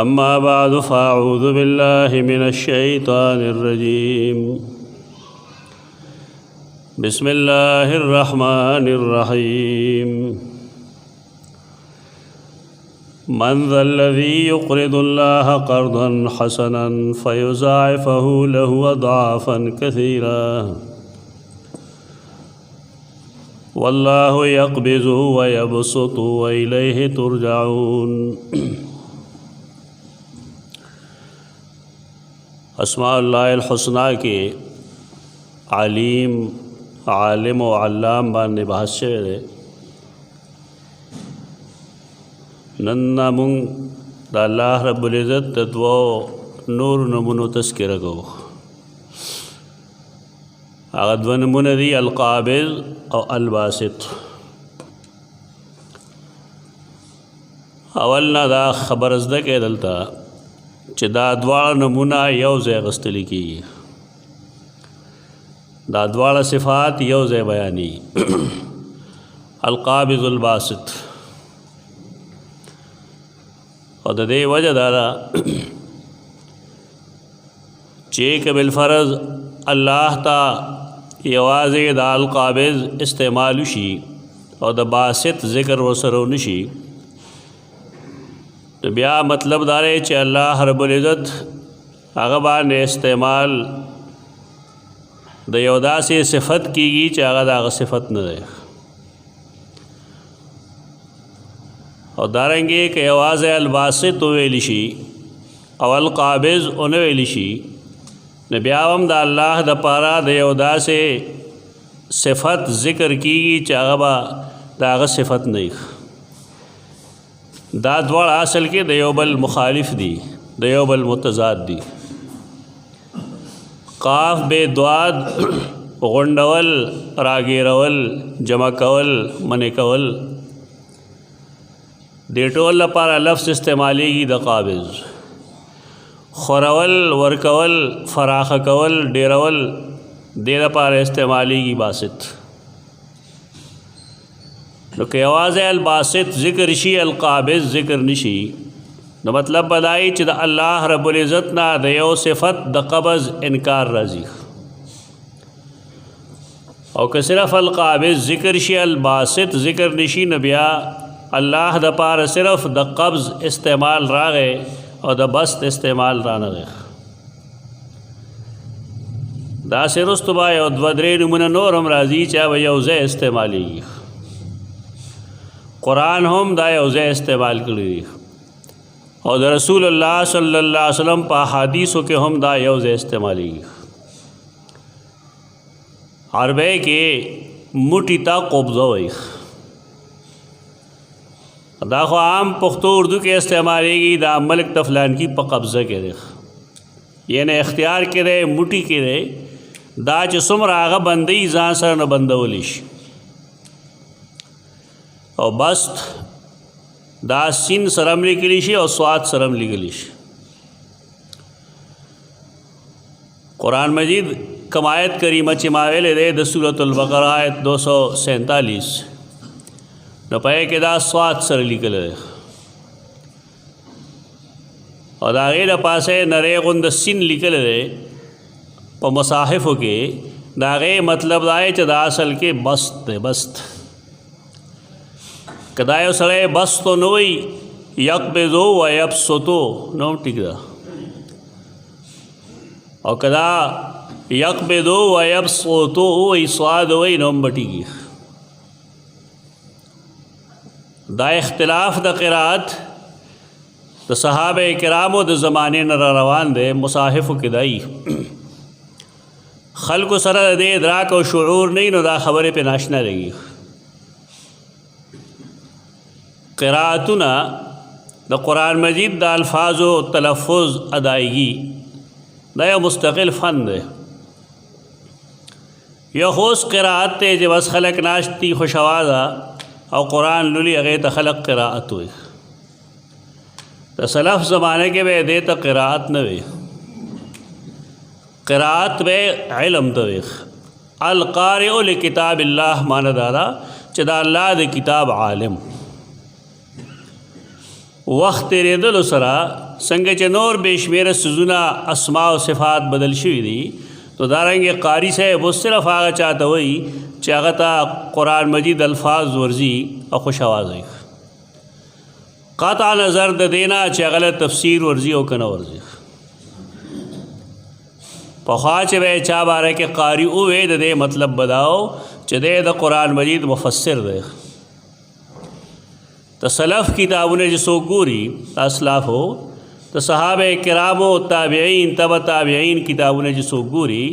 अम्मा बाद फ़अऊज़ु बिल्लाहि मिनश्शैतानिर्रजीम बिस्मिल्लाहिर्रहमानिर्रहीम मन ज़ल्लज़ी युक़रिदुल्लाह क़र्ज़न हसनन फ़युज़ाइफ़हु लहु अज़आफ़न कसीरा वल्लाहु यक़बिज़ु व यबसुतु व इलैहि तुरजऊन। अस्माउल्लाहिल हुस्ना के आलिम आलिम व अल्लाम बांदे बहस शे नन्ना मुंग दा अल्लाह रब्बुल इज़्ज़त तत्वो नूर नमुनो तस्किरा को अगदवन मुनदी अलक़ाबिज़ और अलबासित। अवल ना दा खबरजदा के दलता च दा द्वाड़ा नमूना यौ ज़ै गस्तली की दा द्वाड़ा सिफ़ात यौ ज़ै बयानी अलक़ाबिज़ अलबासित और दे वजह दारा चेक बिलफ़र्ज़ अल्लाह ता यवाज़े दा अलक़ाबिज़ इस्तेमाल शी और द बासित ज़िक्र वसरो नशी तो ब्या मतलब दारे च अल्लाह रब्बुल इज़्ज़त अगबान इस्तेमाल द यौदा से सिफ़त कीगी च अगदा सिफ़त न दे और दारेंगे कि आवाज़ अलबासित वेलिशी अवल क़ाबिज़ उन वेलिशी न ब्यावम द अल्लाह द पारा द यौदा से सिफ़त ज़िक्र कीगी च अगबा दाग सिफ़त नहीं दा द्वाड़ असल के दयोबल मुखालिफ दी दयोबल मुतज़ाद दी काफ बेद्वाद गुंडवल रागेरवल जमा कवल मन कवल देटोल पारा लफ्ज़ इस्तेमाली की द क़ाबिज़ खुरवल वरकवल फ़राख़ कवल डेरवल देर पारा इस्तेमाली की बासित तो के आवाज़ अलबासित ज़िक्र शी अलक़ाबिज़ ज़िक्र निशी न मतलब बदाई च द अल्लाह रब्बुल इज़्ज़त ना दयो सिफ़त द क़ब्ज़ इनकार राजी और के सिर्फ़ अलक़ाबिज़ ज़िक्र शी अलबासित ज़िक्र निशी न बिया अल्लाह द पार सिर्फ़ द क़ब्ज़ इस्तेमाल रागे और द बस्त इस्तेमाल रानगे दा से रुस्तबा वद्रे नमुना नूर हम राजी चा वज़े इस्तेमाली कुरान हम दाए उज़े इस्तेमाल करी और रसूलुल्लाह सल्लल्लाहु अलैहि वसल्लम पा हदीसों के हम दाए उज़े इस्तेमाली अरबे के मुटिता कब्ज़ा वही दाखो आम पुख्तो उर्दू के इस्तेमाली दा मलिक तफलान की प कब्ज़ा के दे यानी इख्तियार के दे मुटी के दे दा च सुमर आगा बंदी जान सर न बंदवलिश और बस्त दा सिन सरम लिखलिशी और स्वाद सरम लिखलिश कुरान मजीद कमायत करीमा चिमावेल दे द सूरतुल बकरा आयत 247 न पे के दा स्वाद सर लिखल और दागे द पासे नरे गुंद सिन लिखल दे प मसाहिफ के दागे मतलब दाए च दा असल के बस्त कदायो सड़े बस तो नोई यक बेदो व यब सोतो नो टिकदा और कदा यक बेदो व यब सोतो वही स्वाद वही नोम बटीगी दा इख्तिलाफ द क़िराअत द सहाबे किरामो द ज़माने न रवान दे मुसाहिफ किदाई खल्क़ सर दे इदराक और शुऊर नहीं न दा खबरें पे नाशना रहेगी क़िराअतुना द कुरान मजीद द अल्फाज व तलफ़ुज़ अदायगी नया मुस्तक़िल फ़न है यह होस क़िराअत ते जब बस खलक नाश्ती खुशवाज़ा और कुरान लुली अगे तखलक क़िराअत हुई तो सलफ़ ज़माने के बे दे तो क़िराअत न वे क़िराअत बे इल्म तो वे अलक़ारिउ लिकिताबिल्लाह माना दादा चदा अल्लाह द किताब आलिम वक्त तेरे दल सरा څنګه چې نور بشمیره سيزونه اسماء او صفات بدل شوي دي تو دارنګه قاری صاحب صرف هغه چاته وایي چې هغه ته قرآن مجید الفاظ ورزي او خوش آواز وي، قطع نظر د دینا چې هغه تفسیر ورزي او کنه ورزي. پخوا چې به چا باره کې قاری وې د دې مطلب بداو چې د قرآن مجید مفسر دی. د سلف کتابونه چې څوک ګوري اسلافو د صحابه کرامو تابعین تبع تابعین کتابونه چې څوک ګوري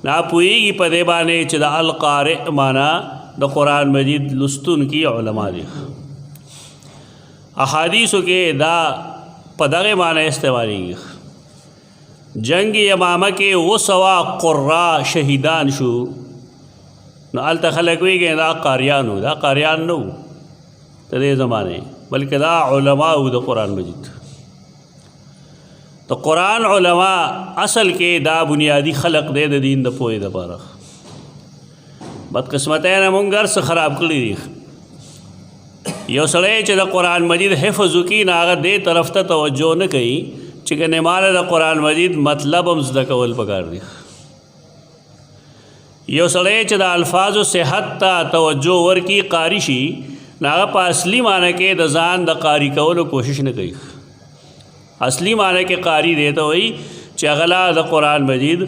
ناپوهېږي په دې باندې چې د القارئ معنا د قرآن مجید لستون کی علما دي. احادیثو کې دا په دغه معنی استعمالیږي. جنگ یمامه کې 200 قرا شهیدان شو نو هلته خلک ویږي دا قاریان وو، دا قاریان نه وو د دې زمانې، بلکې دا علما وو د قرآن مجید. د قرآن علما اصل کې دا بنیادی خلق دی د دین د پوهې دپاره. بدقسمتۍ نه مونږ هر څه خراب کړي دي. یو سړی چې د قرآن مجید حفظ وکړي نو هغه دې طرف ته توجه نه کوي چې ګنې ماله د قرآن مجید مطلب هم زده کول پکار دي. یو سړی چې د الفاظو صحت ته توجه ورکړي قاري شي نو هغه په اصلي معنی کې د ځان د قاري کولو کوشش نه کوي. اصلي معنی کې قاری دی ته وایي چې هغه د قرآن مجید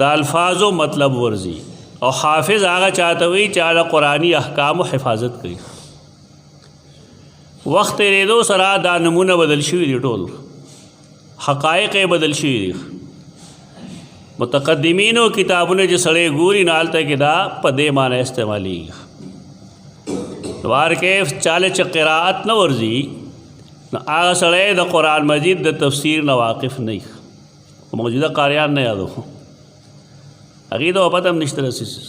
د الفاظو مطلب ورزي، او حافظ هغه چاته وایي چې هغه قرآني احکامو حفاظت کوي. وخت تېرېدو سره دا نمونه بدل شوي دي، ټول حقایق بدل شوي دي. متقدمینو کتابونه چې سړی ګوري نو هلته کې دا په دې معنی استعمالیږي. وار کې چاله چې قرائت نه ورزي نو هغه سړی د قرآن مجید د تفسیر نه واقف نه وي. موجوده قاریان نه یادو هغې ته پته هم نشته رسېږي.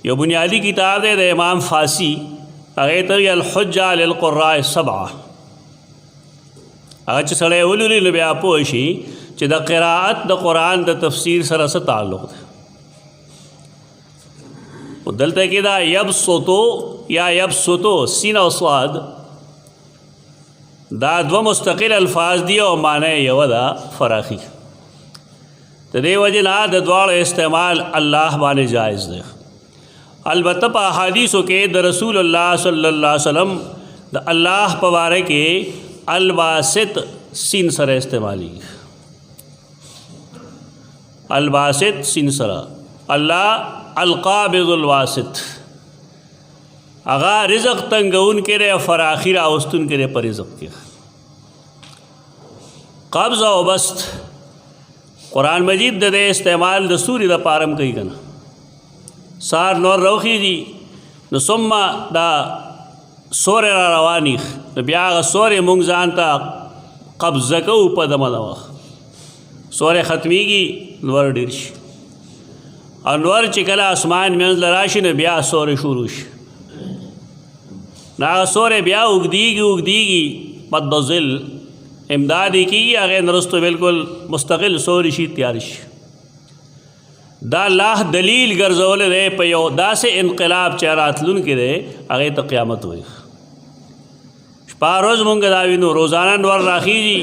یو بنیادي کتاب دی د امام فاسی، هغې ته وایي الحجه للقراء السبعه. هغه چې سړی ولولي نو بیا پوه شي چې د قرائت د قرآن د تفسیر سره څه تعلق دی. دلته کې دا یبسطو یا یبسطو سین او صاد دا دو مستقل الفاظ دی او معنی یو ده فراخي. د دې وجې نه د دواړو استعمال الله باندې جایز دی. البته په احادیثو کې د رسول الله صلی الله علیه وسلم د الله په باره کې الباسط سین سره استعمالی. الباسط سین سره الله القابض الواسط، هغه رزق تنګون کې فراخي راوستون کې په رزق کې. قبض او بسط قرآن مجید د دې استعمال د سوري د پارم کوي کنه. سار نور روخیږي نو ثم دا سورې را رواني نو بیا هغه سورې مونږ ځان ته قبضه کوو په دمه د وخت. سورې ختمیږي نور ډېر شي، انور چې کله اسمان منځ له راشي نو بیا سورې شروع شي. نو هغه سورې بیا اوږدېږي مد ظل امدادی کیږي، هغې نه وروسته بالکل مستقل سوري شي تیار شي. دا الله دلیل ګرځولی دی په یو داسې انقلاب چې راتلونکی دی هغې ته قیامت وایي. شپه ورځ مونږ دا وینو روزانه نور راخیږي،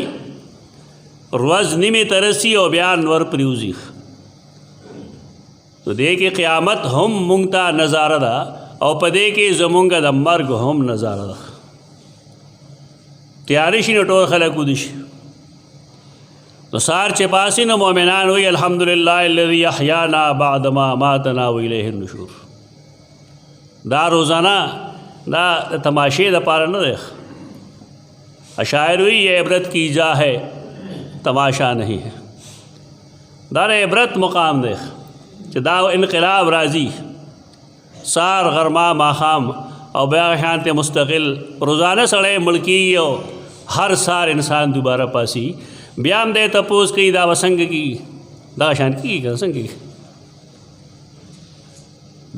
ورځ نیمې ته رسي او بیا نور پرېوځي. نو دې کې قیامت هم مونږ ته نظاره ده او په دې کې زمونږ د مرګ هم نظاره ده. تیاری شي نو ټول خلک ودي شي. نو سار چې پاسي نو مؤمنان وایي الحمدلله الذي احیانا بعد ما اماتنا والیه النشور. دا روزانه دا تماشې دپاره نه دی. اشاعر وایي یہ عبرت کی جا ہے تماشا نہیں ہے. دا عبرت مقام دی چې دا انقلاب راځي سار غرما ماښام او بیا شانته مستقل روزانه سړی مړ کېږي او هر سار انسان دوباره پاسي بیا هم دی تپوس کوي دا به څنګه کېږي، دغه شان کېږي که څنګه کېږي.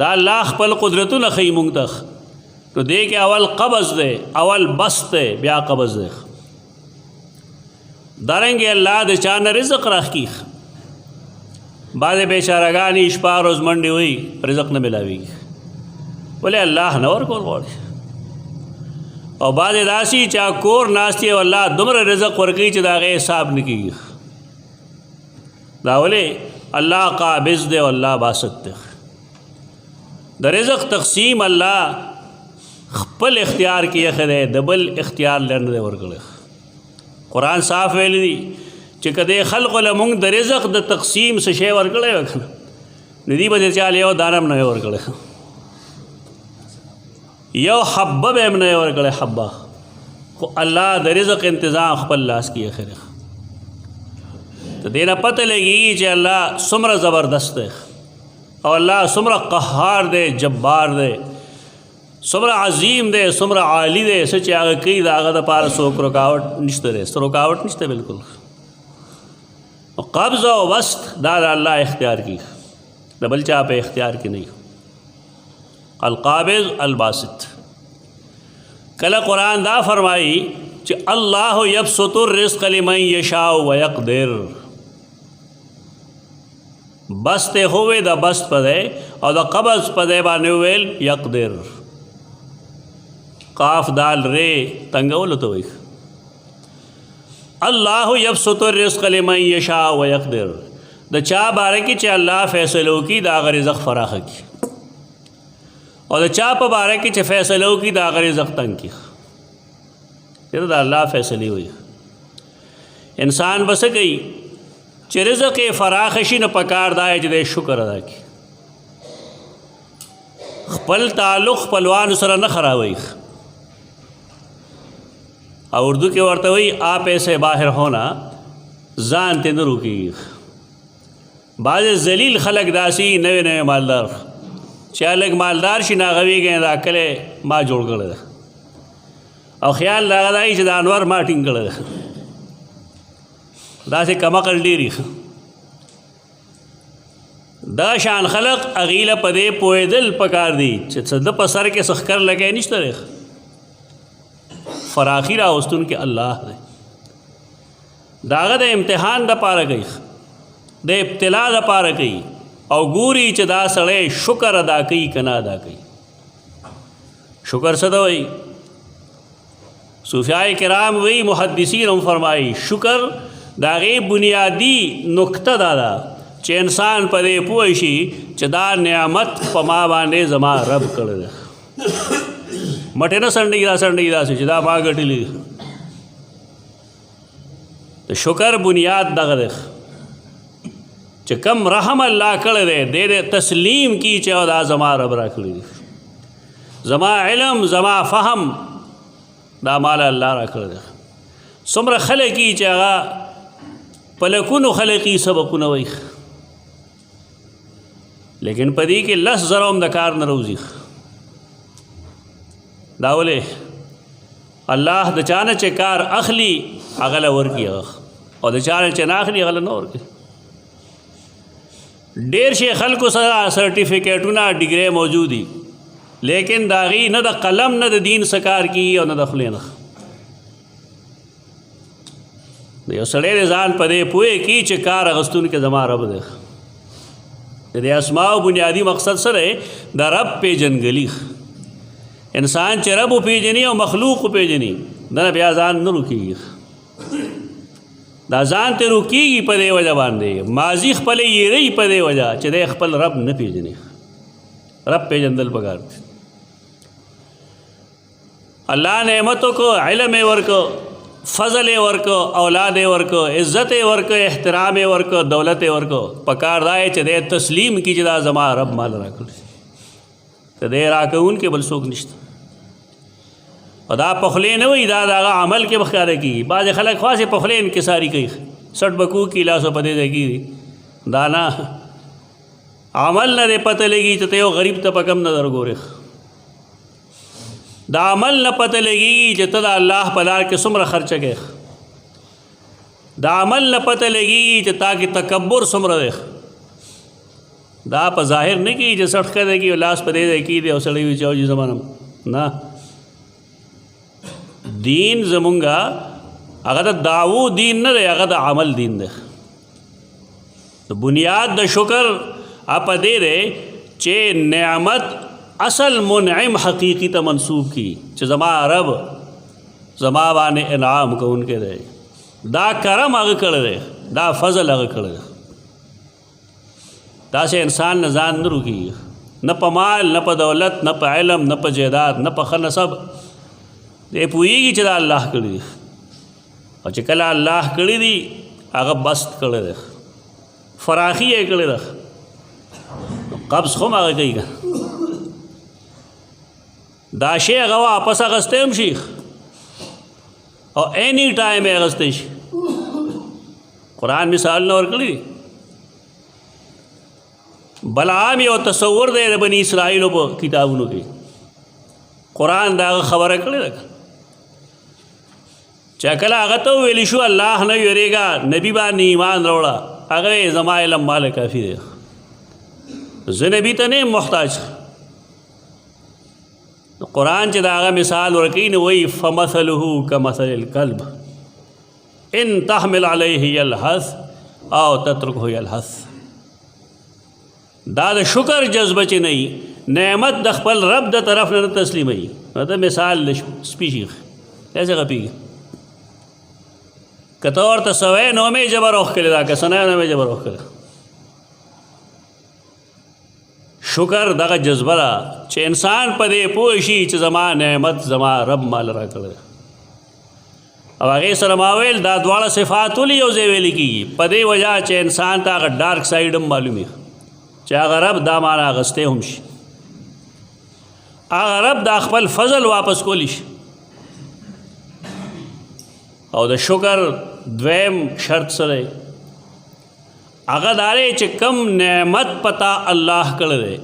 دا الله خپل قدرتونه ښیي مونږ ته. نو دې کې اول قبض دی، اول بسط دی، بیا قبض دی. دارنګې الله د چا نه رزق راخکي. بعضې بیچارهګانې شپه ورځ منډې وایي رزق نه میلاویږي، ولې الله نه ورکول غواړي. او بعض داسي چا کور ناستی او الله دومره رزق ورکوي چې د هغې حساب نه کېږي. دا ولې الله قابض دی او الله باسط دی. د رزق تقسیم الله خپل اختیار کې ایښی دی، د بل اختیار له نه دی ورکړی. قرآن صاف ویلی دی چې که دې خلقو له مونږ د رزق د تقسیم څه شی ورکړی وی که نه نو دوی به د چا له یو دانه هم نه وی ورکړی، یو حبه به هم نه وی ورکړی حبه. خو الله د رزق انتظام خپل لاس کې ایښی دی. د دې نه پته لګېږي چې الله څومره زبردست دی او الله څومره قهار دی، جبار دی، څومره عظیم دی، څومره عالی دی. څه چې هغه کوي د هغه دپاره څوک رکاوټ نشته دی، څه رکاوټ نشته بلکل. قبض او بسط دا د الله اختیار کی، د بل چا په اختیار کې نه. القابض الباسط. کله قرآن دا فرمائی چې الله یبسط الرزق لمن یشاء ویقدر. بسط ہوئے دا بسط پدے او دا قبض پدے باندې ویل یقدر. قاف دال رے تنگولو تو وی اللہ یبسط الرزق لمن یشاء ویقدر. دا چا بارے کی چا اللہ فیصلو کی دا غیر رزق فراخ کی، اور دا چا پا بارے کی چا فیصلو کی دا غیر رزق تنگ کی. یہ دا اللہ فیصلی ہوئی. انسان بس گئی چې رزق فراخ شي نو پکار دا چې د شکر ادا کړي، خپل تعلق خپلوانو سره نه خرابوي. او اردو کې ورته وایي آپ ایسے باہر ہونا ځان ته نه روکېږي. بعض ذلیل خلک داسي نوې نوې مالدار چې لږ مالدار شي نو هغه ویږي دا کلی ما جوړ کړی ده او خیال د هغه دا وي چې د انور ما ټینګ کړی ده. داسې کمعقل ډېري. دا شان خلق اغیله په دې پوهېدل پکار دي چې څه د په سر کې سخکر لګی نشته دی. فراخي راوستون کې الله دی. د هغه د امتحان دپاره کوي، د ابتلا دپاره کوي او ګوري چې دا سړی شکر ادا کوي که نه ادا کوي. شکر څه ته وایي؟ صوفیاء کرام وی، محدثین هم فرمایي شکر دا غي بنیادی نکته دا ده چې انسان په دې پوه شي چې دا نعمت په ما باندې زما رب کړی ده. مټې نه سنډېږي دا سنډېږي داسې چې دا ما ګټلي. د شکر بنیاد دغه ده چې کم رحم الله کړی دی دې تسلیم کی چې دا زما رب را کړی دی. زما علم زما فهم دا مال الله را کړی دی. څومره خلک یي چې هغه پلکونو خلقی سبقونه وی، لیکن پدې کې لس زره هم د کار نه روزي. دا ولې الله د چا نه چې کار اخلي هغه له ورکي او د چا نه چې نه اخلي هغه له نه ورکي. ډېر شي خلکو سره سرټیفیکیټونه ډیګرۍ موجود دي لیکن د هغې نه د قلم نه د دین څه کار کېږي او نه د خولې نه. یو سړی د ځان په دې پوهې کړي چې کار اخیستونکی زما رب دی. د دې اسماو بنیادي مقصد څه دی؟ د رب پیژنګلي. انسان چې رب وپېژني او مخلوق وپېژني دنه بیا ځان نه روکېږي. دا ځان ته روکېږي په دې وجه باندې ماضي خپلې یېروي په دې وجه چې دی خپل رب نه پېژني. رب پیژندل پکار دی. الله نعمتو کو، علم یې ورکو، فضل ورکو، اولاد ورکو، عزت ورکو، احترام ورکو، دولت ورکو. پکار دا چې دې تسلیم کی چې دا زما رب مال راکړي ته دې راکوون کې بل څوک نشته. او دا په خولې نه وایي، دا د هغه عمل کې به ښکاره کېږي. بعضې خلک خاصې په خولې انکساري کوي، سټ بکو کې لاسو په دې ځای کېږي. دا نه عمل نه دې پته لګي چې ته یو غریب ته په کم نظر ګورې. دا عمل نه پته لګي چې ته د الله په لار کې څومره خرچه کوې. دا عمل نه پته لګي چې تا کې تکبر څومره دی. دا په ظاهر نه کېږي چې سټ ښکته کېږي لاس په دې ځای کېږي او سړی وي چې او جي زمانه نه. دین زمونږه هغه د دعوو دین نه دی، هغه د عمل دین دی. د بنیاد د شکر په دې دی چې نعمت اصل منعم حقیقی ته منسوب کی چې زما رب زما باندې انعام کوونکی دی، دا کرم هغه کړی دی، دا فضل هغه کړی دی. داسې انسان نه ځان نه روکېږي، نه په مال، نه په دولت، نه په علم، نه په جیداد، نه په ښه نسب. دی پوهېږي چې دا الله کړي دي، او چې کله الله کړي دي هغه بست کړی دی، فراخي یې کړې ده، قبض خو هم هغه کوي که دا شی هغه واپس اخیستی هم شي او اینی ټایم یې اخیستی شي. قرآن مثالونه ورکړي دي. بلعام یو تصور دی د بني اسرائیلو په کتابونو کې، قرآن د هغه خبره کړې ده چې کله هغه ته وویلی شو الله نه ویرېږه، نبي باندې ایمان راوړه، هغه زما علم مال کافي دی، زه نبي ته نه یم محتاج. قرآن چې د هغه مثال ورکوي نو وایي فمثله کمثل الکلب ان تحمل علیه یلهث او تترکه یلهث. دا د شکر جذبه چې نه وي، نعمت د خپل رب د طرف نه تسلیموي. نو ته مثال سپي شي داسې غپېږي، که ته ورته سوی نو مې جبر وښکلې دا که سنی نو مې جبر وښکلې. شکر دغه جذبه ده چې انسان په دې پوه شي چې زما نعمت زما رب مال را کړی، او هغې سره ما ویل دا دواړه صفات ولې یو ځای ویلې کېږي؟ په دې وجه چې انسان ته هغه ډارک سایډ هم معلومي چې هغه رب دا مانا اخیستی هم شي، هغه رب دا خپل فضل واپس کولی شي. او د شکر دویم شرط سره هغه دا دی چې کم نعمت پتا الله کړی دی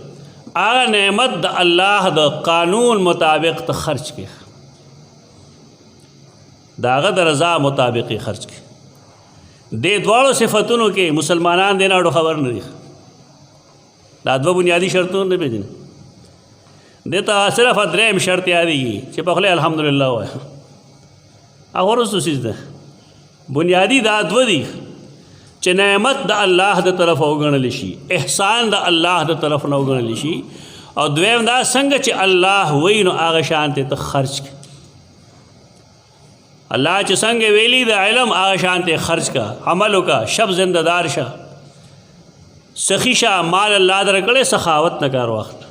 هغه نعمت د الله د قانون مطابق ته خرچ کړي، د هغه د رضا مطابق یې خرچ کړي. دې دواړو صفتونو کې مسلمانان دې نه اړو خبر نه دي. دا دوه بنیادي شرطونه نه پېژني. دې ته صرف درېیم شرط یادېږي چې په خوله الحمدلله ووایه. هغه وروستو څیز ده. بنیادي دا دوه دي چې نعمت د الله د طرفه وګڼل شي، احسان د الله د طرف نه وګڼل شي، او دویم دا څنګه چې الله وایي نو هغه شانتې ته خرچ کړي. الله چې څنګه ویلي د علم هغه شانتې خرچ کا، عمل وکړه، شب زنده دار شه، سخي شه، مال الله درکړی سخاوت نه کار واخله.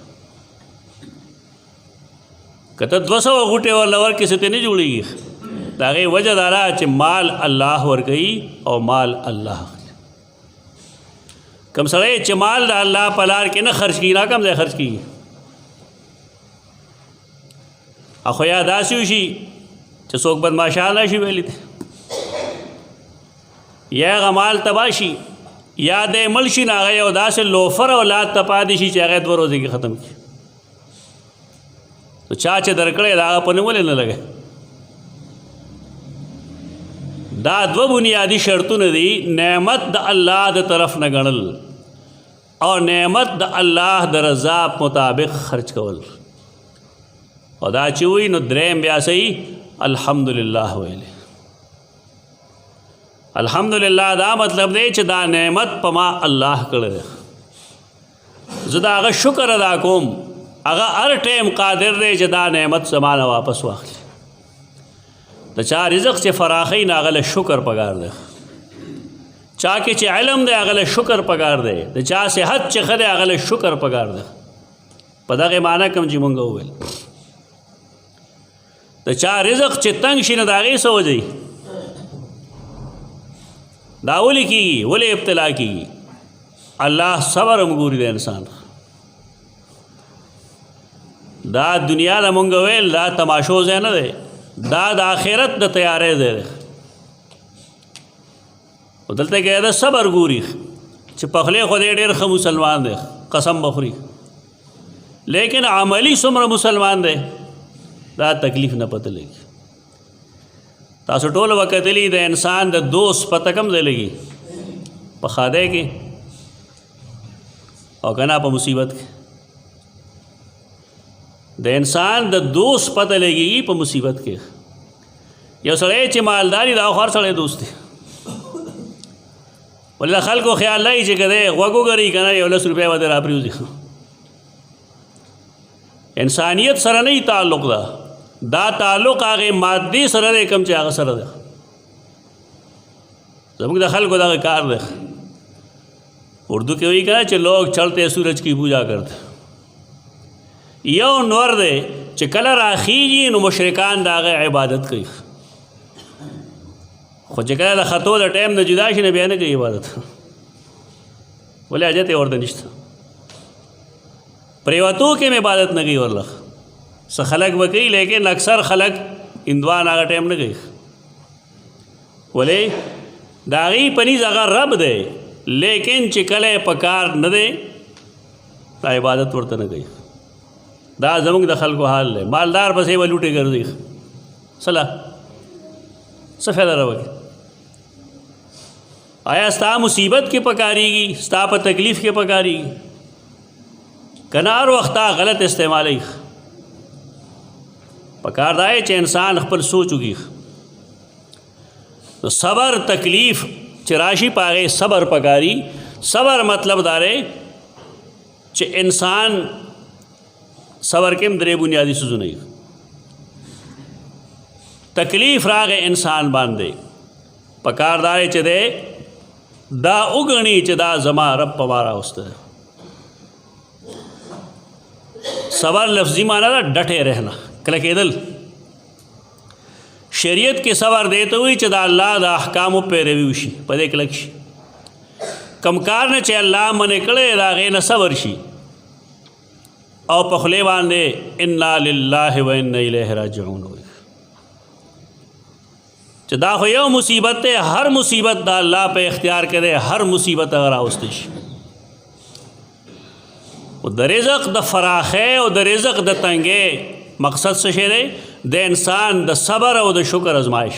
که ته 200 غوټې ورله ورکړې څه ته نه جوړېږي. د هغې وجه دا ده چې مال الله ورکوي او مال الله اخلي. کم سړی چې مال د الله په لار کې نه خرچ کړي، کم ځای خرچ کېږي. او خو یا داسې وشي چې څوک بدماشان راشي ویلي دی، یا هغه مال تباه شي، یا دی مړ شي نو هغه یو داسې لوفر اولاد ته پاتې شي چې هغه 2 ورځې کې ختم کړي. نو چا چې درکړی د هغه په نوم ولې نه لګی؟ دا دوه بنیادی شرطونه دي، نعمت د الله د طرف نه ګڼل او نعمت د الله د رضا مطابق خرچ کول. او دا چې وي نو درېیم بیا صحیح الحمدلله ویلی. الحمدلله دا مطلب دی چې دا نعمت په ما الله کړی دی، زه د هغه شکر ادا کوم. هغه هر ټیم قادر دی چې دا نعمت زمانه واپس واخلي. د چا رزق چې فراخی نه هغه له شکر پکار دی، چا کې چې علم دی هغه له شکر پکار دی، د چا صحت چې ښه دی هغه له شکر پکار دی. په دغې معنی کوم چې مونږ وویل. د چا رزق چې تنګ شي نه د هغې څه وجه دا ولې کېږي، ولې ابتلا کېږي؟ الله صبر هم ګوري د انسان. دا دنیا د مونږ ویل دا تماشو ځای نه دی، دا د آخرت د تیارې ځای دی. او دلته کې دا صبر ګوري چې پخلی خو دی ډېر ښه مسلمان دی، قسم بخوري، لیکن عملی څومره مسلمان دی دا تکلیف نه پته لګي. تاسو ټول وکتلی د انسان د دوست پته کم ځای لګي؟ په خاده کې او که نه په مصیبت کې. د انسان د دوست پته لګي په مصیبت کې. یو سړی چې مالداري دا خو هر سړی دوست دی، ولې د خلکو خیال لای چې که دی غوږ وګري که نه یو 10 روپۍ به دی راپرېوځي. انسانیت سره نه تعلق ده، دا تعلق هغه مادي سره دی کوم چې هغه سره دی. زموږ د خلکو دغه کار دی. اردو کې وایي کنه چې لوگ چڑھتے سورج کی پوجا کرتے. یو نور دی چې کله راخیږي نو مشرکان د هغه عبادت کوي، خو چې کله د خطو د ټایم نه جدا شي نه بیا نه کوي عبادت. ولې حاجت یې ورته نشته. پریوتو کې م عبادت نه کوي ورله څه خلق به کوي، لیکن اکثر خلق هندوان هغه ټایم نه کوي. ولې د هغې په نیز هغه رب دی، لیکن چې کله یې په کار نه دی دا عبادت ورته نه کوي. دا زموږ د خلکو حال دی. مالدار پسې به لوټې ګرځي، صلاح څه فایده راوکړي. آیا ستا مصیبت کې پکارېږي، ستا په تکلیف کې پکارېږي که نه هر وخت غلط استعمالی. پکار دا ہے چې انسان خپل سوچ وکړي. نو صبر تکلیف چې راشي په هغې صبر پکاري. صبر مطلب دا دی چې انسان صبر کې هم درې بنیادي څیزونه دي. تکلیف راغې انسان باندې پکار دا دی چې دی دا وګڼي چې دا زما رب په ما راوسته. صبر لفظی معنی دا ډټې رہنا، کله کېدل. شریعت کې صبر دیته وي چې دا الله د احکامو پیروي وشي، په دې کلک شي. کم کار نه چې الله منې کړی د هغې نه صبر شي او په خولې باندې انا لله و انا الیه راجعون وي چې دا خو یو مصیبت دی. هر مصیبت دا الله په اختیار کې دی، هر مصیبت هغه راوستی شي. او د رزق د فراخۍ او د رزق د تنګۍ مقصد څه شی دی؟ د انسان د صبر او د شکر ازمایش.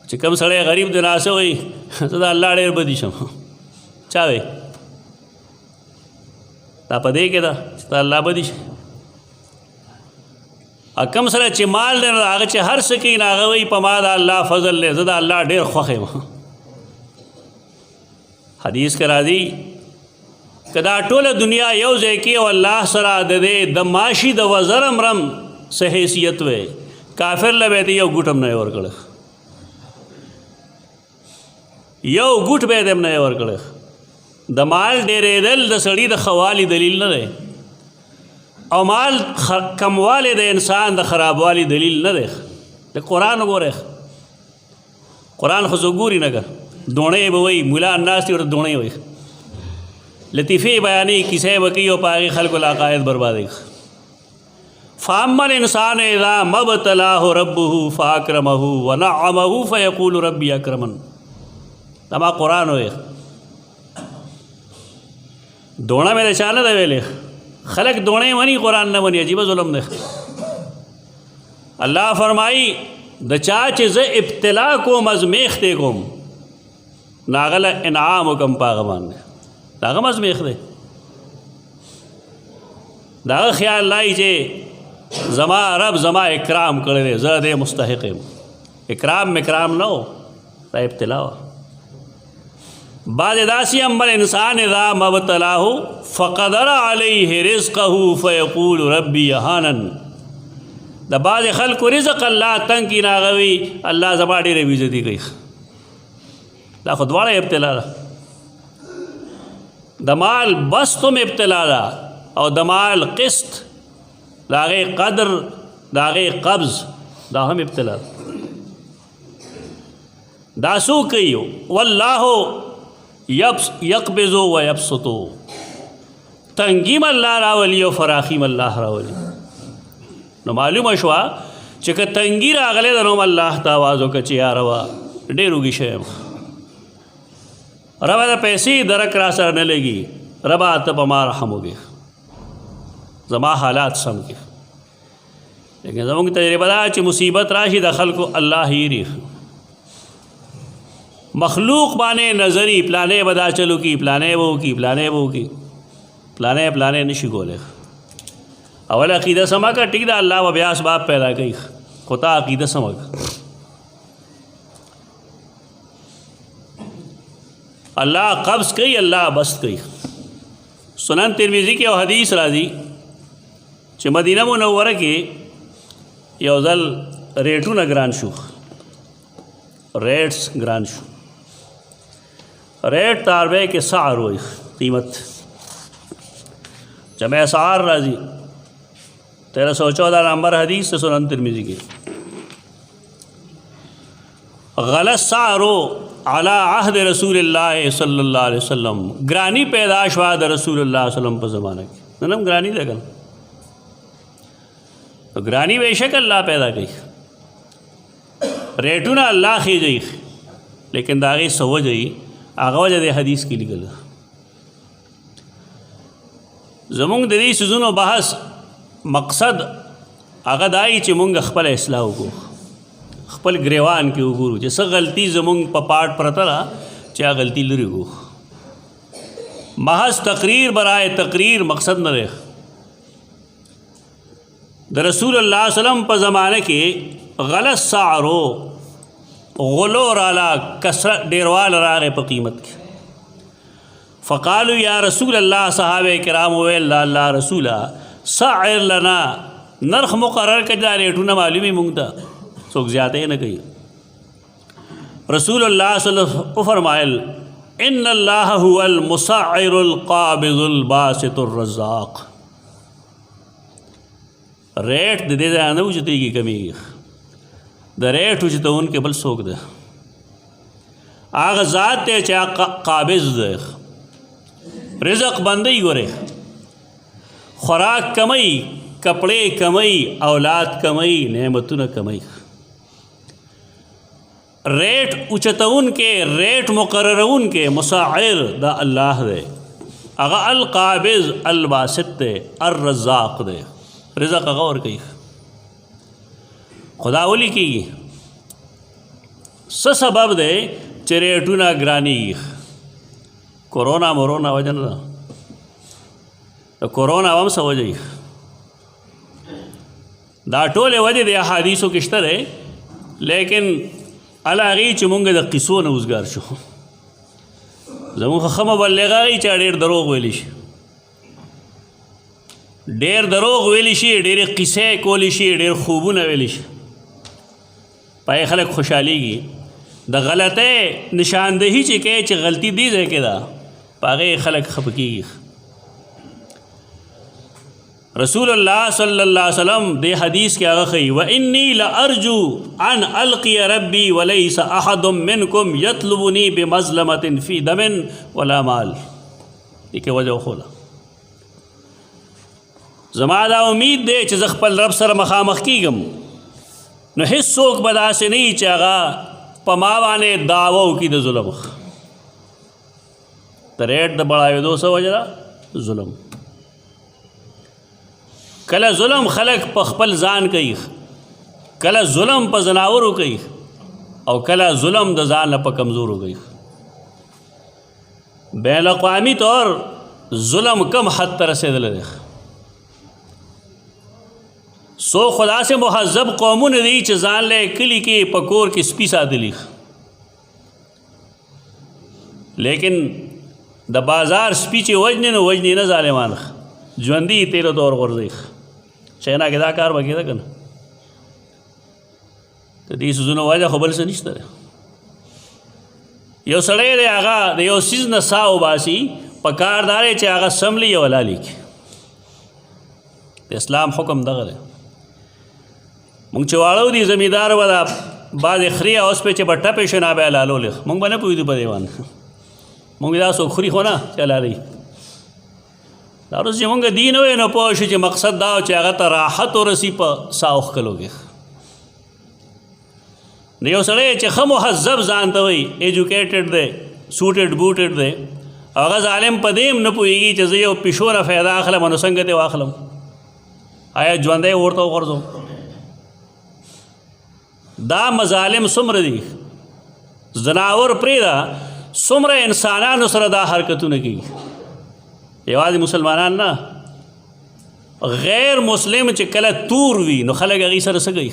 چې کوم سړی غریب دی ناسه وایي زه د الله ډېر بدي شم، چا وایي دا په دې کې ده چې د الله بدي شي. کم سره چې مال دی هغه چې هر څه کوي نو هغه وایي په ما د الله فضل دی، زه د الله ډېر خوښ یم. حدیث کې راځي که دا ټوله دنیا یو ځای کې او الله سره د دې د ماشي د وزر امرم څه حیثیت وی، کافر له به یې یو ګوټ هم نه یې ورکړی، یو ګوټ به یې هم نه یې ورکړی. د مال ډېرېدل د سړي د ښه والي دلیل نه دی، او مال کموالی د انسان د خرابوالي دلیل نه دی. د قرآن وګورئ، قرآن خو څوک ګوري نه که دوڼې به وایي، ملا ناست ورته دوڼې وایي، لطیفې بیانې کیسې به کوي او په هغې خلکو له عقاید بربادوي. فاما الانسان اذا ما ابتلاه ربه فاکرمه ونعمه فیقول ربی اکرمن. دا ما قرآن وایي. دوڼه مې د چا نه ده ویلې، خلق دوڼې مني قرآن نه مني، عجیبه ظلم دی. الله فرمایي د چا چې زه ابتلا کوم ازمیختې کوم نو هغه له انعام وکړم په هغه باندې، دا هغه ازمیخت دی. د هغه خیال لای چې زما رب زما اکرام کړی دی، زه دې مستحق یم. اکرام مکرام نه و، دا ابتلا وه. بعض داسې اما الانسان اذا ما ابتلاه فقدر علیه رزقه فیقول ربی اهانن. د بعض خلکو رزق الله تنګ کړي نو هغه وایي الله زما ډېره بېعزتي کوي. دا خو دواړه ابتلا ده. د مال بست هم ابتلا ده او د مال قسط، د هغې قدر، د هغې قبض، دا هم ابتلا ده. دا څوک کوي؟ والله یقبض و یبسط. تنګیم الله راولي او فراخیم الله راولي. نو معلومه شوه چې که تنګي راغلی ده نو الله ته آواز وکړه چې یا ربه ډېر وږي شوی یم، ربه د پیسې درک را سره نه لګي، ربه ته په ما رحم وکړې، زما حالات سم کړي. لیکن زموږ تجربه ده چې مصیبت راشي د خلکو الله هیري، مخلوق باندې نظری پلانې به دا چلو کی، پلانې به وکړي، پلانې به وکړي، پلانې نشي کولی. اول عقیده سمه که ټیک ده، الله به بیا اسباب پیدا کوي، خو تا عقیده سمه که. الله قبض کوي، الله بست کوي. سنن ترمذی کې یو حدیث راځي چې مدینه منوره کې یو ځل ریټونه ګران شو، ریټس ګران شو. ریٹ تاربے کے سعر ہوئی قیمت، جمع اسعار راضی 1314 نمبر حدیث سے سنن ترمذی کی. غلط سعرو علی عہد رسول اللہ صلی اللہ علیہ وسلم، گرانی پیداش واد رسول اللہ صلی اللہ علیہ وسلم پر زمانہ کی نم گرانی دے گل تو گرانی بے شک اللہ پیدا کی، ریٹونا اللہ خی جئی لیکن داغی سو جئی آغا وجہ دے حدیث کی لگل. زمونږ د دې سيزونو بحث مقصد هغه دای چې مونږ خپل اصلاح وکړو، خپل ګریوان کې وګورو چې څه غلطي زمونږ په پاټ پرته ده چې هغه غلطي لرې وکړو. محض تقریر برائے تقریر مقصد نه دی. د رسول الله صلی الله علیه وسلم په زمانه کې غلط سعرو غلو رالا کسرت ډیروال راغې په قیمت کې. فقالو یا رسول الله، صحابه کرام ویل الله رسوله سعر لنا، نرخ مقرر کړه دا ریټونه معلومي مونږ ته څوک زیاته نه کوي. رسول الله صلی الله علیه وسلم فرمایل ان الله هو المسعر القابض الباسط الرزاق. ریٹ د دې ځای نه وجديږي کمیږي، د ریٹ وجدون کې بل څوک ده، هغه ذات ته چې قابض ده، رزق بندی گورے، خوراک کمئی، کپڑے کمئی، اولاد کمئی، نعمتون کمئی. ریٹ اچتون کے، ریٹ مقررون کے مساعر دا اللہ دے، اغا القابض الباسط دے، الرزاق دے، رزق غور کی خدا اولی کی سبب دے چریٹونا گرانی. کورونا مرونا وجن دا کورونا وم سو وجہ دا ټوله وجہ د احادیثو کشته ده، لیکن علاغی چې مونږ د قصو نه وزګار شو. زمونږ خو مبلغای چې ډېر دروغ ویلی شي، ډېر دروغ ویلی شي، ډېر قصې کولی شي، ډېر خوبونه ویلی شي، پای خلک خوشحالیږي. د غلطه نشاندهی چې کې چې غلطی دی ځای کې ده پاغه خلق خپکیږي. رسول الله صلی الله علیه وسلم دې حدیث کې هغه خي و انی لارجو ان القي ربي وليس احد منكم يطلبني بمظلمه في دم ولا مال. دې کې وجه خوله زما دا امید دی چې ز خپل رب سره مخامخ کیږم، نو هیڅ څوک به داسې نه چې هغه په ما باندې دعوو کې د ظلم د ریټ د بڑھاوېدو څه وجه ده ظلم. کله ظلم خلق په خپل ځان کوي، کله ظلم په زناورو کوي، او کله ظلم د ځان په کمزورو کوي. بین الاقوامی طور ظلم کم حد ته رسېدلی دی. سو خدا سے مہذب قومونه دي چې ځان له کلی کې په کور کې سپي ساتلی، لیکن د بازار سپي چې وجنې نه وجنې نه ظالمان ژوندي تیلو دور غورځي. چینا کې دا کار به کېده که نه؟ د دې څیزونو وجه خو بل څه نشته دی. یو سړی دی هغه د یو څیز نه ساه وباسي، په کار دا دی چې هغه سملي یا ولالي کړي. د اسلام حکم دغه دی. مونږ چې واړو دي زمیندار به دا بعضې خري اوس پې چې به ټپې شو نه به یې لالولې، مونږ به نه پوهېدو په دې باندې. مونږ دا څوک خوري خو نه چې لالوي. دا اوس چې مونږ دین وی نو پوه شو چې مقصد دا و چې هغه ته راحت ورسي په ساه اوښکلو کې. نو یو سړی چې ښه مهذب ځان ته وایي، ایجوکیټډ دی، سوټډ بوټډ دی، هغه ظالم په دې هم نه پوهېږي چې زه یو پیشو نه فایده اخلم نو څنګه دې واخلم، آیا ژوندی ورته وغورځوم. دا مظالم څومره دي، زناور پرېږده، څومره انسانانو سره دا حرکتونه کوي. یوازې مسلمانان نه، غیر مسلم چې کله تور وي نو خلک هغې سره څه کوي.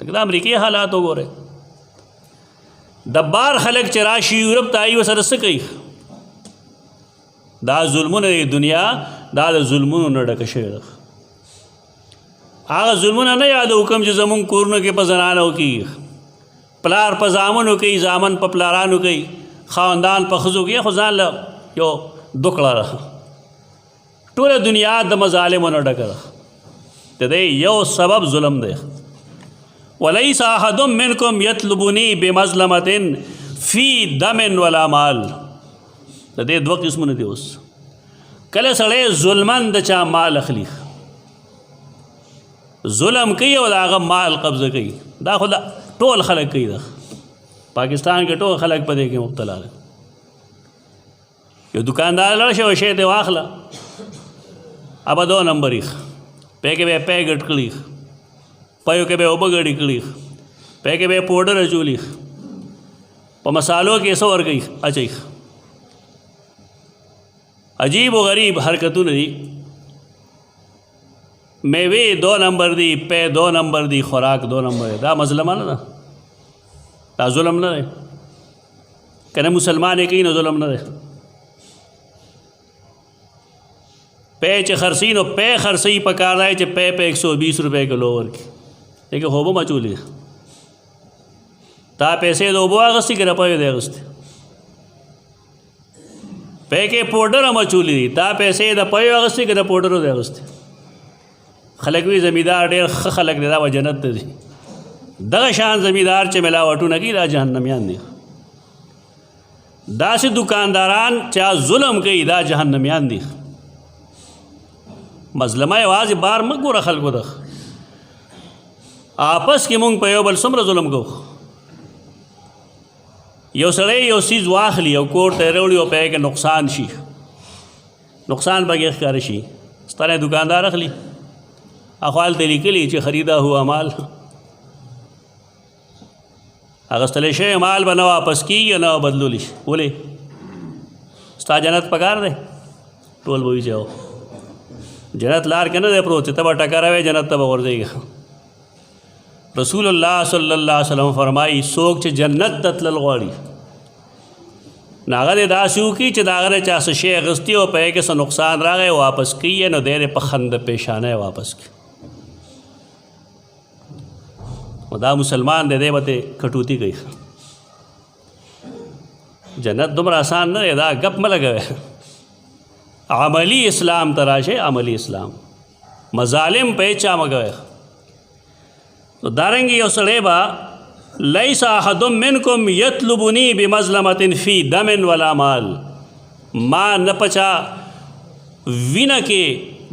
لکه د امریکې حالات وګورئ، د بار خلک چې راشي یورپ ته آیي ورسره څه کوي. دا ظلمونه د دنیا دا د ظلمونو نه ډکه شوې ده. هغه ظلمونه نه یادو کوم چې زمونږ کورونو کې په زنانو کې پلار په زامنو کوي زامن په پلارانو کوي خاندان په ښځو کې خو ځان له یو دوکړه ده ټوله دنیا د مظالمو نه ډکه ده د دې یو سبب ظلم دی ولیس احد منکم یطلبنی بمظلمة فی دم ولا مال د دې دوه قسمونه دي اوس کله سړی ظلمن د چا مال اخلي ظلم کوي او د هغه مال قبضه کوي دا خو ټول خلک کوي دا پاکستان کې ټول خلک په دې کې مبتلا دي یو دکاندار لړ شي او شی ته واخله ابا 2 نمبر یې پې کې به پیکټ کړي پيو کې به وبګړي کړي پې کې به پاوډر اچولي په مسالو کې څو ورګي اچي عجیب و غریب حرکتونه دي میوه 2 نمبر دی پے 2 نمبر دی خوراک 2 نمبر دی دا مظلمه نه دا ظلم نه دی کنه مسلمان یې کوي نو ظلم نه دی پے چې خرڅي نو پے خرڅي په کار دی چې پے 120 روپے کلو ورکي لیکن خوبو مچولي تا پیسې د اوبو اغستی که رپیو دی اغستی پے کې پوډر مچولی دی تا پیسې د پیو اغستی که د پوډرو دی اغستی خلک وی زمیدار ډېر ښه خلک دی دا به جنت ته دي دغه شان زمیدار چې ملاوټونه کوي دا جهنمیان دي داسې دکانداران چا ظلم کوي دا جهنمیان دي مظلمه یوازې بار مه ګوره خلکو ده آپس کې مونږ په یو بل څومره ظلم کوو یو سړی یو څیز واخلي او کور ته راوړي او په کې نقصان شي نقصان به یې ښکاره شي ستانه دکاندار اخلي اخوال ته لیکلي چې خریدا هوا مال اغستلی شوی مال به نه واپس کېږي نه بدلولی شي ولې ستا جنت پکار دی ټول به وي چې جنت لار کې نه دی پروت چې ته به ټکروې جنت ته به غورځېږي رسول الله صلی الله علیه وسلم فرمایي څوک چې جنت ته تلل غواړي نو هغه دې داسې وکړي چې د هغه نه چا څه شی اخیستي او په هغې کې څه نقصان راغی واپس کوي نو دی دې په خنده پیشانه واپس کړي و دا مسلمان دی دی به ته کټوتي کوي جنت دومره آسان نه دی دا ګپ مه لګوئ عملی اسلام ته راشئ عملی اسلام مظالم په هېچا مه کوئ تو دارنگی یو سڑے با لیس احد منکم یطلبنی بمظلمت فی دم ولا مال ما نپچا وینا کے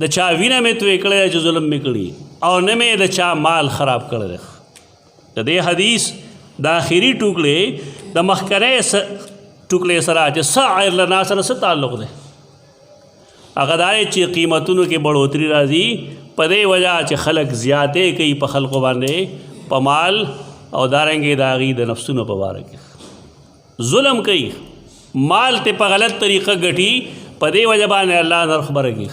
د چا وینا میں تو اکڑے جو ظلم میں کڑی اور نمے د چا مال خراب کر دے دے حدیث دا آخری ٹوکڑے دا مخکرے ٹوکڑے سرا چې سعر لنا سره څه تعلق دی هغه دا چې قیمتونو کې بڑھوتری راځي په دې وجه چې خلک زیاتې کوي په خلکو باندې په مال او دارنګې د هغې د نفسونو په باره کې ظلم کوي مال ته په غلط طریقه ګټي په دې وجه باندې الله نرخ خبره کوي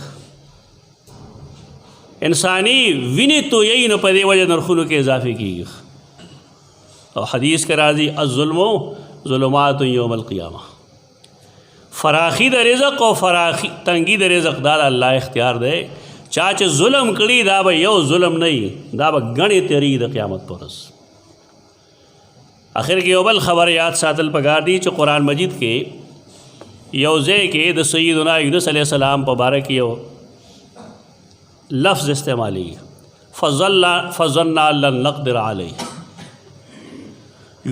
انسانی وینې تویوي نو په دې وجه نرخونو کې اضافه کېږي او حدیث کې راځي الظلم ظلمات یوم القیامه فراخی د رزق او فراخی تنگی د رزق دا الله اختیار دی چا چې ظلم کړي دا به یو ظلم نه وي دا به ګڼې تېرېږي د قیامت په ورځ آخر کې یو بل خبر یاد ساتل پکار دي چې قرآن مجید کې یو ځای کې د سیدنا یونس علیہ السلام په باره کې یو لفظ استعمالیږي فظنا لن نقدر علیه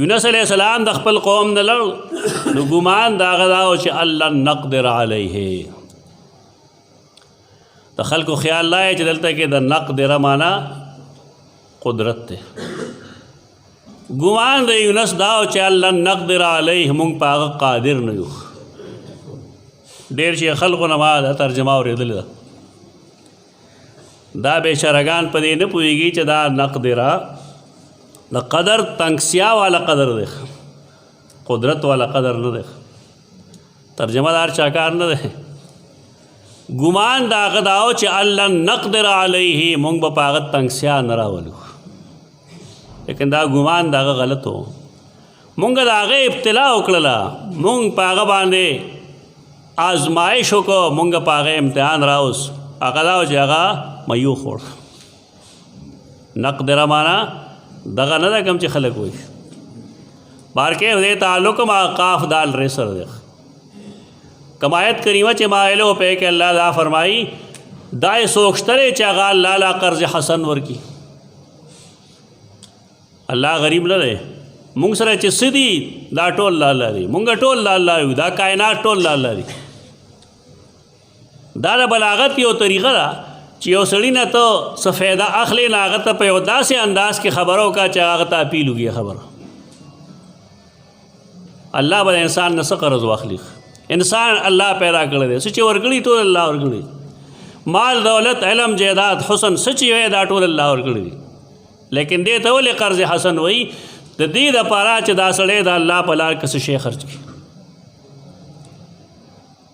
یونس علیہ السلام د خپل قوم نه لړ نو ګمان د هغه دا و چې لن نقدر علیه د خلکو خیال لای چې دلته کې د نقدر معنا قدرت ته ګمان د یونس دا و چې لن نقدر علیه مونږ په هغه قادر نه یو ډېر شي خلکو نه ما دا ترجمه اورېدلې ده دا بیچارهګان په دې نه پوهېږي چې دا نقدره د قدر تنگسیا والا قدر دی قدرت والا قدر نه دی ترجمه دار چاکار نه دی ګمان د هغه دا و چې الله نقدر علیه مونږ به په هغه تنگسیا نه راولو لیکن دا ګمان د هغه غلط و مونږ د هغې ابتلا وکړله مونږ په هغه باندې آزمایش وکړو مونږ په هغه امتحان راوست هغه دا و چې هغه میو خوړ नक़दिर माना दगा न कम च खलक हुई बार के दे ताल्लुक मा काफ दाल रेसर दे कमायत करीमा च मायलो पे के अल्लाह दा फरमाई दाए सोख्तरे चागाल लाला कर्ज हसन वर की अल्लाह गरीब न रहे मुंग सर च सिदी दा टोल लाला दी मुंग टोल लाला दा कायनात टोल लाला दी दा बलागत यो तरीक़ा दा चियो सड़ी ना तो सफ़ेदा अखले नागत पे उदा से अंदाज के ख़बरों का चागता अपील हुई खबर अल्लाह बद इंसान न सकरज वाखलिक इंसान अल्लाह पैदा कर दे सच वर्गड़ी तो अल्लाह वर्गड़ी माल दौलत इलम जायदाद हुसन सच वे दा टोल अल्लाह वर्गड़ी लेकिन दे तो ले कर्ज हसन वही तो दी द पारा च दा सड़े दा अल्लाह पलार किस शे खर्च की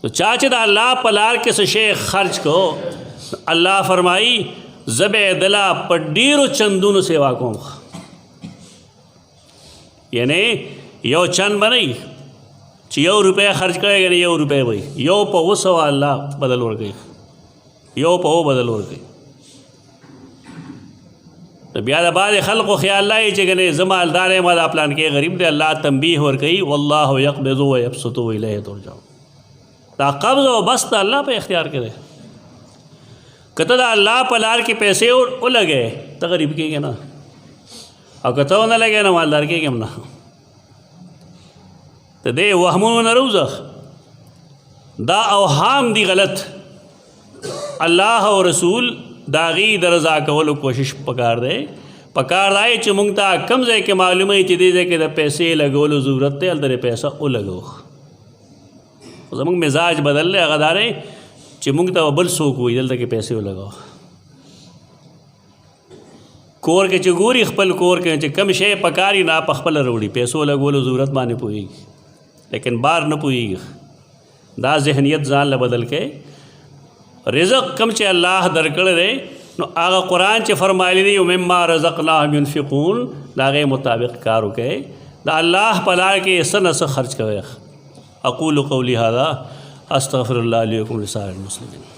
तो चाच दा अल्लाह पलार किस शे खर्च को अल्लाह फरमाई ज़बे दिला पड्डीर चंदून सेवा को यानी यो चंद बनई यो रुपया खर्च करेगा यो रुपये भाई यो पो सवा अल्लाह बदल उड़ गई यो पो बदल उड़ गई तो ब्याद बाद खल को ख्याल लाई चने जमालदार मदा प्लान के गरीब दे अल्लाह तंबीह और कही वल्लाहु यक़बिज़ु व यबसुतु इलैहि तुरजाऊन ता कब्ज़ व बस्त अल्लाह पे इख्तियार करे कतदा अल्लाह पलार के पैसे वो लगे तो गरीब के ना और कतो न लगे ना मालदार के ना तो दे वहमून नरूज़ दा अवहाम दी गलत अल्लाह और रसूल दागी दरजा कवल कोशिश पकार दे पकार दाए चुमुंगता कम जे के मालूम है दे के पैसे लगोलो ज़रूरत है अलदरे पैसा वो लगो जमंग मिजाज बदल ले अगदारे चिमुंगता बल सोक हुई जल्द के पैसे वो लगाओ कोर के चगूरी खपल कोर के कम शे पकारी ना पखपल रोड़ी पैसों लगोलो ज़रूरत माने पुएगी लेकिन बार न पुएगी दा जहनीत जान ल बदल के रिज़्क़ कम चे अल्लाह दरकड़ रे नो आगा कुरान चे फरमाइली दी मिम्मा रज़क़नाहुम युनफ़िक़ून दागे मुताबिक कारो के दा अल्लाह पला के सन से खर्च करे अक़ूलु क़ौली हाज़ा अस्तग़फ़िरुल्लाह ली व लकुम लिसाइरिल मुस्लिमीन।